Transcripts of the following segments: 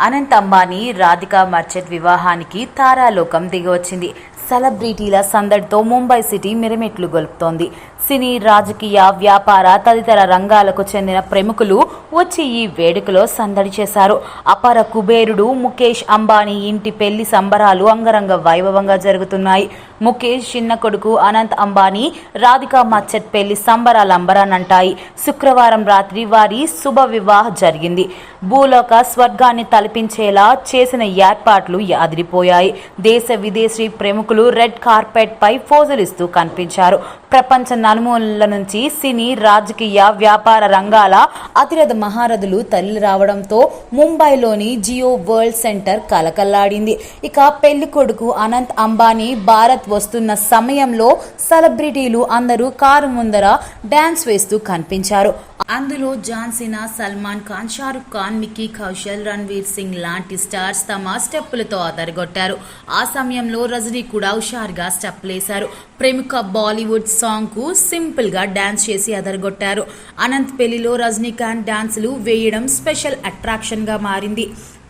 Anant Ambani, Radhika merchant వివాహానికి తారాలోకం దిగివచ్చింది. సెలబ్రిటీల సందడితో Mumbai city మిరమెట్లు గొలుపుతోంది. సినీ, రాజకీయ, వ్యాపార తదితర రంగాలకు చెందిన ప్రముఖులు వచ్చి ఈ వేడుకలో సందడి చేశారు. అపర కుబేరుడు ముఖేష్ అంబానీ ఇంటి పెళ్లి సంబరాలు అంగరంగ వైభవంగా జరుగుతున్నాయి. ముఖేష్ చిన్న కొడుకు అనంత్ అంబానీ, రాధికా మర్చెంట్ పెళ్లి సంబరాలు అంబరానంటాయి. శుక్రవారం రాత్రి వారి శుభ వివాహం జరిగింది. భూలోక స్వర్గాన్ని తలపించేలా చేసిన ఏర్పాట్లు అదిరిపోయాయి. దేశ విదేశీ ప్రముఖులు రెడ్ కార్పెట్ పై పోజులిస్తూ కనిపించారు. ప్రపంచ నలుమూలల నుంచి సినీ, రాజకీయ, వ్యాపార రంగాల అతిరథ మహారథులు తరలి రావడంతో ముంబైలోని జియో వరల్డ్ సెంటర్ కలకల్లాడింది. ఇక పెళ్లి కొడుకు అనంత్ అంబానీ భారత్ వస్తున్న సమయంలో సెలబ్రిటీలు అందరూ కారు ముందర డాన్స్ వేస్తూ కనిపించారు. అందులో జాన్ సినా, సల్మాన్ ఖాన్, షారుఖ్ ఖాన్, మిక్కీ కౌశల్, రణ్వీర్ సింగ్ లాంటి స్టార్స్ తమ స్టెప్పులతో అదరగొట్టారు. ఆ సమయంలో రజనీ కూడా హుషారుగా స్టెప్పులేశారు. ప్రముఖ బాలీవుడ్ సాంగ్ కు సింపుల్ గా డాన్స్ చేసి అదరగొట్టారు. అనంత్ పెళ్లిలో రజనీకాంత్ డాన్సులు వేయడం స్పెషల్ అట్రాక్షన్ గా మారింది.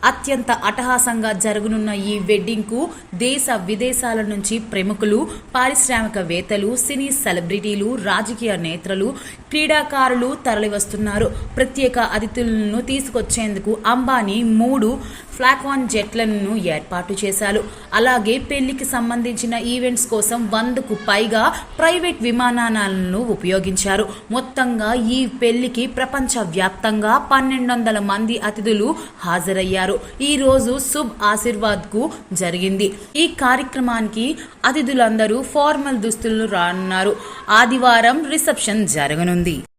అత్యంత అట్టహాసంగా జరగనున్న ఈ వెడ్డింగ్ కు దేశ విదేశాల నుంచి ప్రముఖులు, పారిశ్రామికవేత్తలు, సినీ సెలబ్రిటీలు, రాజకీయ నేతలు, క్రీడాకారులు తరలివస్తున్నారు. ప్రత్యేక అతిథులను తీసుకొచ్చేందుకు అంబానీ 3 ఫ్లాక్వాన్ జెట్లను ఏర్పాటు చేశారు. అలాగే పెళ్లికి సంబంధించిన ఈవెంట్స్ కోసం 100కు పైగా ప్రైవేట్ విమానాలను ఉపయోగించారు. మొత్తంగా ఈ పెళ్లికి ప్రపంచ వ్యాప్తంగా 1200 మంది అతిథులు హాజరయ్యారు. ఈ రోజు శుభ్ ఆశీర్వాద్ కు జరిగింది. ఈ కార్యక్రమానికి అతిథులందరూ ఫార్మల్ దుస్తులు రానున్నారు. ఆదివారం రిసెప్షన్ జరగనుంది.